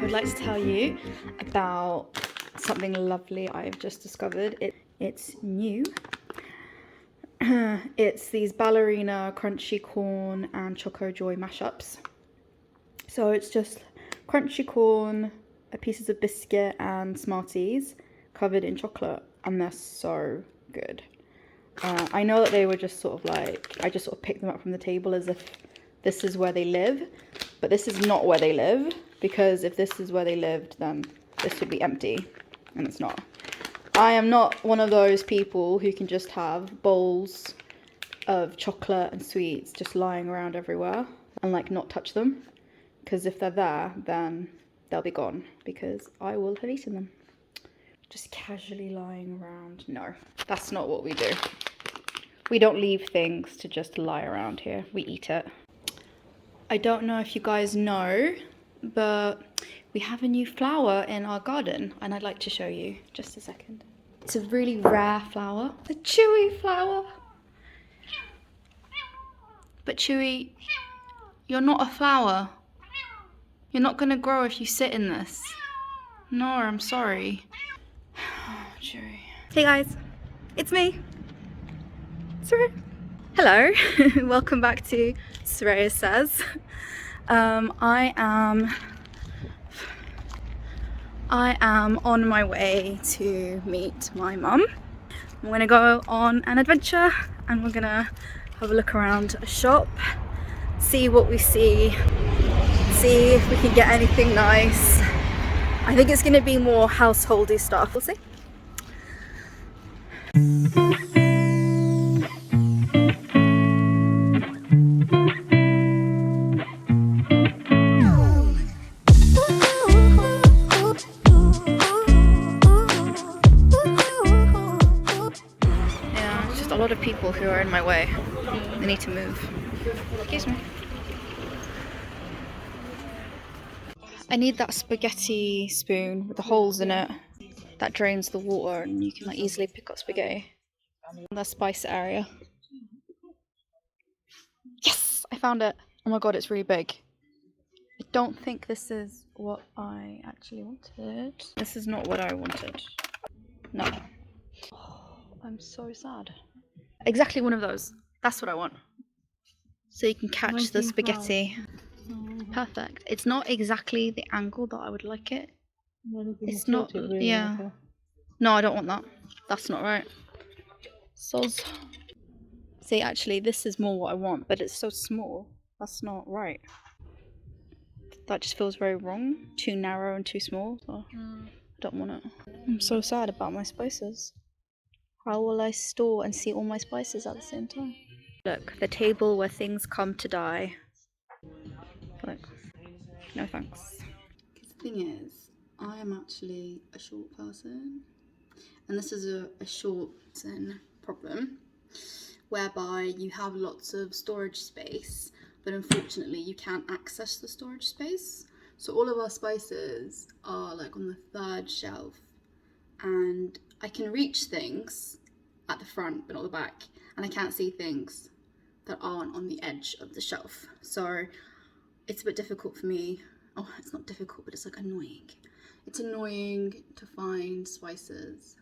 would like to tell you about something lovely I've just discovered. It's new. It's these ballerina crunchy corn and choco joy mashups. So it's just crunchy corn, pieces of biscuit and Smarties covered in chocolate, and they're so good. I know that they were just sort of like, I just sort of picked them up from the table as if this is where they live, but this is not where they live, because if this is where they lived, then this would be empty, and it's not. I am not one of those people who can just have bowls of chocolate and sweets just lying around everywhere and like not touch them, because if they're there, then they'll be gone, because I will have eaten them. Just casually lying around. No, that's not what we do. We don't leave things to just lie around here. We eat it. I don't know if you guys know, but we have a new flower in our garden, and I'd like to show you. Just a second. It's a really rare flower, a Chewy flower. But Chewy, you're not a flower. You're not gonna grow if you sit in this. No, I'm sorry. Oh, Chewy. Hey guys, it's me, Soraya. Hello, welcome back to Soraya Says. I am on my way to meet my mum. I'm gonna go on an adventure and we're gonna have a look around a shop, see what we see if we can get anything nice. I think it's gonna be more householdy stuff. We'll see. A lot of people who are in my way. They need to move. Excuse me. I need that spaghetti spoon with the holes in it that drains the water, and you can like easily pick up spaghetti. The spice area. Yes! I found it! Oh my god, it's really big. I don't think this is what I actually wanted. This is not what I wanted. No. Oh, I'm so sad. Exactly one of those. That's what I want. So you can catch the spaghetti. Perfect. It's not exactly the angle that I would like it. It's not, yeah. No, I don't want that. That's not right. Soz. See, actually, this is more what I want, but it's so small. That's not right. That just feels very wrong. Too narrow and too small. So I don't want it. I'm so sad about my spices. How will I store and see all my spices at the same time? Look, the table where things come to die. Look, no thanks. The thing is, I am actually a short person, and this is a short person problem, whereby you have lots of storage space, but unfortunately you can't access the storage space. So all of our spices are like on the 3rd shelf, and I can reach things at the front but not the back, and I can't see things that aren't on the edge of the shelf. So it's a bit difficult for me. Oh, it's not difficult, but it's like annoying. It's annoying to find spices,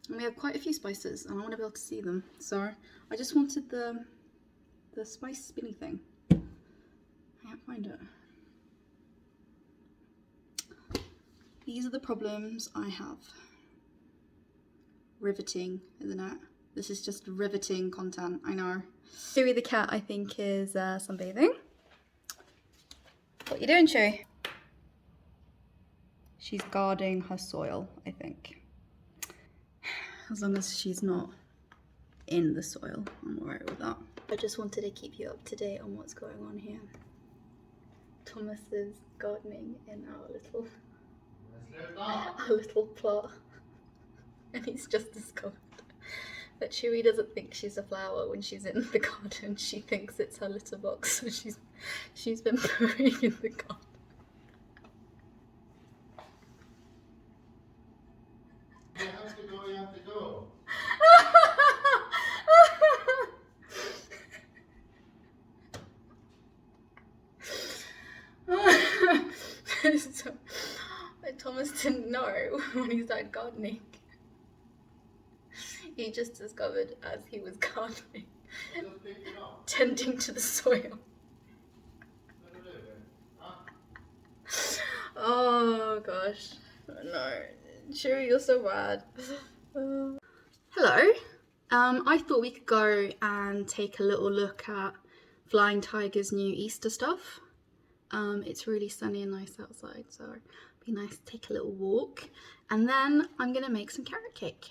and we have quite a few spices, and I want to be able to see them. So I just wanted the spice spinny thing. I can't find it. These are the problems I have. Riveting, isn't it? This is just riveting content, I know. Chewy the cat, I think, is sunbathing. What you doing, Chewy? She's guarding her soil, I think. As long as she's not in the soil, I'm alright with that. I just wanted to keep you up to date on what's going on here. Thomas is gardening in our little plot, and he's just discovered that Chewy doesn't think she's a flower when she's in the garden. She thinks it's her litter box, so she's been pooing in the garden. You have to go, you have to go. Thomas didn't know when he started gardening. He just discovered as he was gardening, Just pick it up. tending to the soil. Look at it, huh? Oh gosh, no, Chewy, you're so bad. Hello. I thought we could go and take a little look at Flying Tiger's new Easter stuff. It's really sunny and nice outside, so it'd be nice to take a little walk. And then I'm gonna make some carrot cake.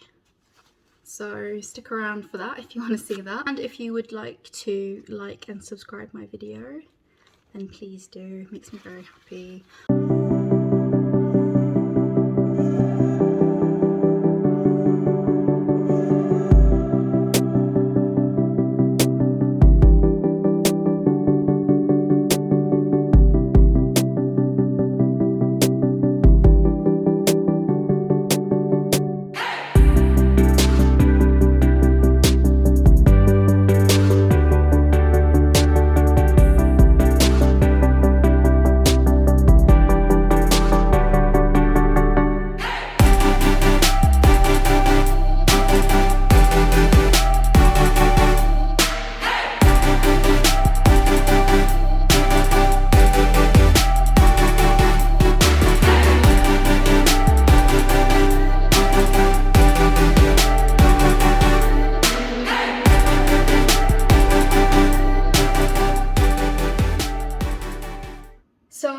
So stick around for that if you want to see that. And if you would like to like and subscribe my video, then please do. It makes me very happy. So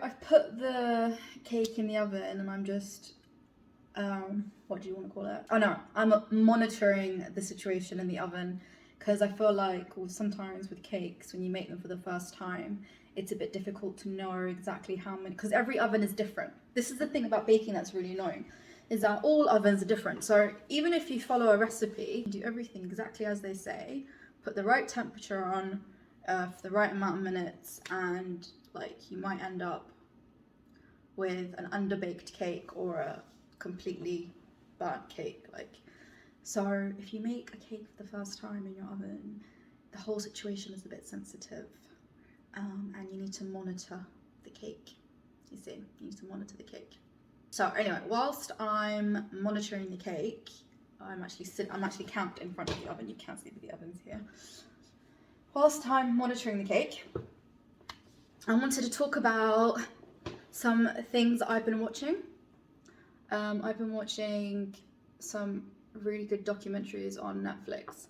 I've put the cake in the oven and I'm just, what do you want to call it? Oh no, I'm monitoring the situation in the oven because I feel like sometimes with cakes, when you make them for the first time, it's a bit difficult to know exactly how many, because every oven is different. This is the thing about baking that's really annoying, is that all ovens are different. So even if you follow a recipe, do everything exactly as they say, put the right temperature on for the right amount of minutes, and like you might end up with an underbaked cake or a completely burnt cake. Like, so if you make a cake for the first time in your oven, the whole situation is a bit sensitive, and you need to monitor the cake. You see, you need to monitor the cake. So anyway, whilst I'm monitoring the cake, I'm actually camped in front of the oven. You can't see the ovens here. Whilst I'm monitoring the cake, I wanted to talk about some things I've been watching. I've been watching some really good documentaries on Netflix.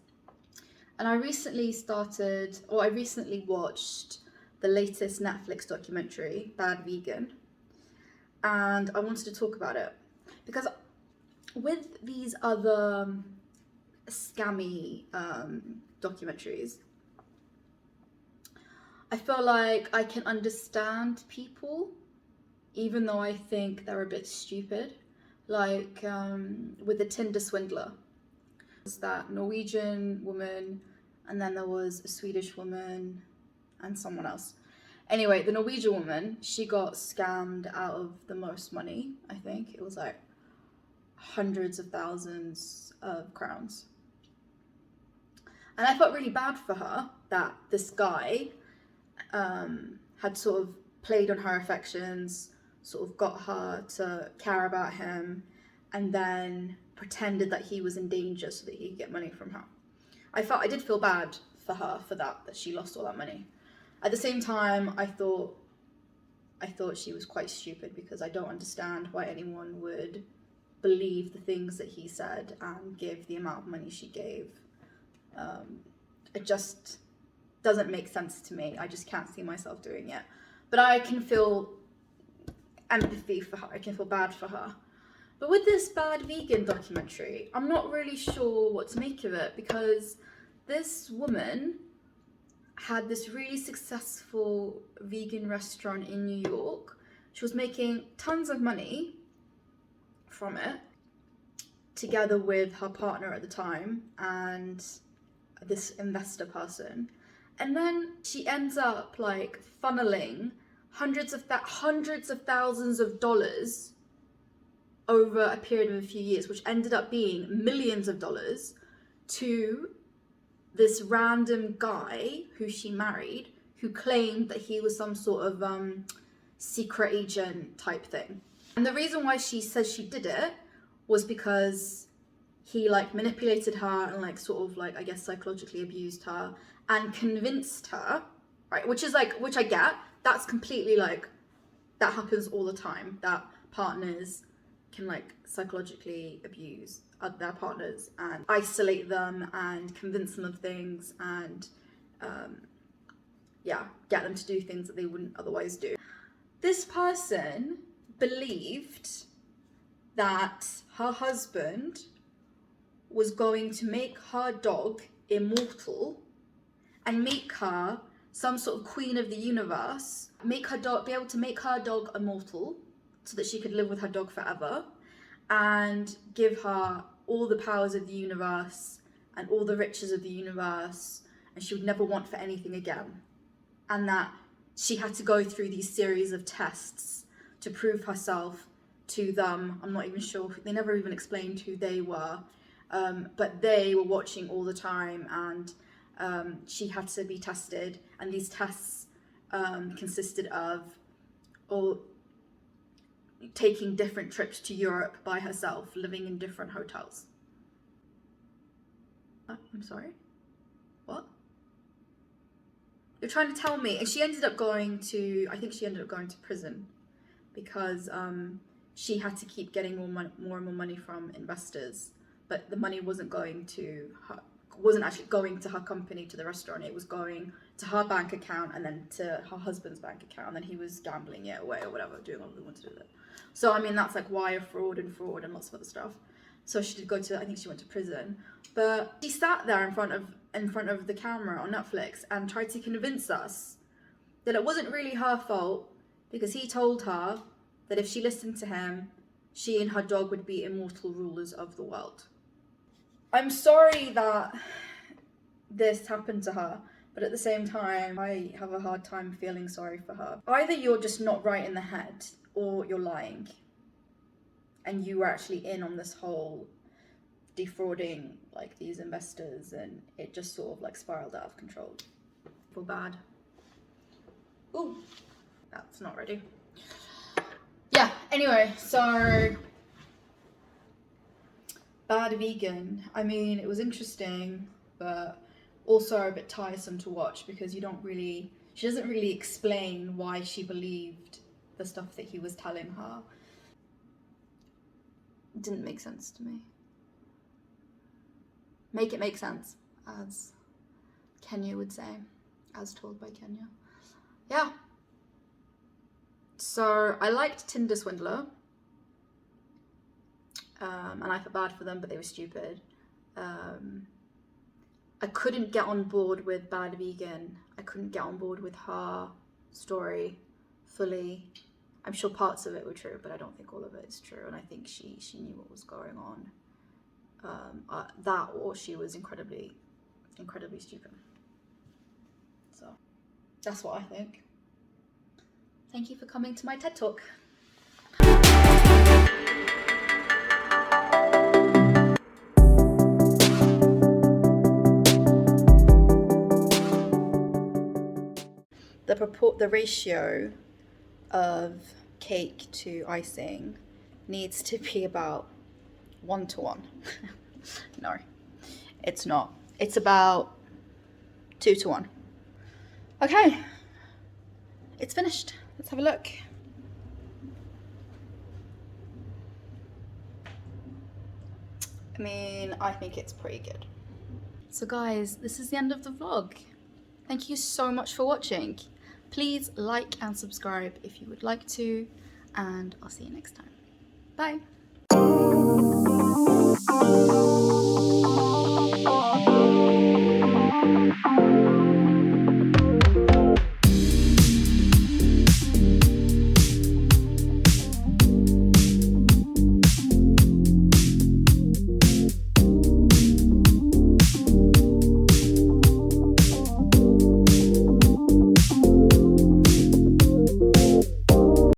And I recently watched the latest Netflix documentary, Bad Vegan. And I wanted to talk about it because with these other scammy documentaries, I feel like I can understand people, even though I think they're a bit stupid. Like with the Tinder swindler, was that Norwegian woman, and then there was a Swedish woman and someone else. Anyway, the Norwegian woman, she got scammed out of the most money. I think it was like hundreds of thousands of crowns. And I felt really bad for her that this guy had sort of played on her affections, sort of got her to care about him, and then pretended that he was in danger so that he could get money from her. I did feel bad for her for that she lost all that money. At the same time, I thought she was quite stupid, because I don't understand why anyone would believe the things that he said and give the amount of money she gave. It just doesn't make sense to me. I just can't see myself doing it. But I can feel empathy for her. I can feel bad for her. But with this Bad Vegan documentary, I'm not really sure what to make of it, because this woman had this really successful vegan restaurant in New York. She was making tons of money from it, together with her partner at the time and this investor person. And then she ends up like funneling hundreds of thousands of dollars over a period of a few years, which ended up being millions of dollars, to this random guy who she married, who claimed that he was some sort of secret agent type thing. And the reason why she says she did it was because he like manipulated her and like sort of like, I guess, psychologically abused her and convinced her, right? Which I get. That's completely like, that happens all the time, that partners can like psychologically abuse their partners and isolate them and convince them of things and get them to do things that they wouldn't otherwise do. This person believed that her husband was going to make her dog immortal and make her some sort of queen of the universe, be able to make her dog immortal so that she could live with her dog forever, and give her all the powers of the universe and all the riches of the universe, and she would never want for anything again. And that she had to go through these series of tests to prove herself to them. I'm not even sure, they never even explained who they were, but they were watching all the time, and she had to be tested, and these tests consisted of taking different trips to Europe by herself, living in different hotels. I'm sorry? What? You're trying to tell me? And she ended up going to, I think she ended up going to prison because she had to keep getting more and more money from investors, but the money wasn't going to her, wasn't actually going to her company, to the restaurant. It was going to her bank account and then to her husband's bank account, and then he was gambling it away or whatever, doing what he wanted to do with it. So I mean, that's like wire fraud and lots of other stuff. So she did go to, I think she went to prison, but she sat there in front of the camera on Netflix and tried to convince us that it wasn't really her fault because he told her that if she listened to him, she and her dog would be immortal rulers of the world. I'm sorry that this happened to her, but at the same time, I have a hard time feeling sorry for her. Either you're just not right in the head, or you're lying, and you were actually in on this whole defrauding like these investors, and it just sort of like spiraled out of control. Feel bad. Ooh, that's not ready. Yeah, anyway, so Bad Vegan. I mean, it was interesting, but also a bit tiresome to watch because she doesn't really explain why she believed the stuff that he was telling her. It didn't make sense to me. Make it make sense, as Kenya would say, as told by Kenya. Yeah. So I liked Tinder Swindler. And I felt bad for them, but they were stupid. I couldn't get on board with Bad Vegan. I couldn't get on board with her story fully. I'm sure parts of it were true, but I don't think all of it is true. And I think she knew what was going on. That, or she was incredibly stupid. So that's what I think. Thank you for coming to my TED Talk. The ratio of cake to icing needs to be about 1:1. No, it's not. It's about 2:1. Okay, it's finished. Let's have a look. I mean, I think it's pretty good. So guys, this is the end of the vlog. Thank you so much for watching. Please like and subscribe if you would like to, and I'll see you next time. Bye.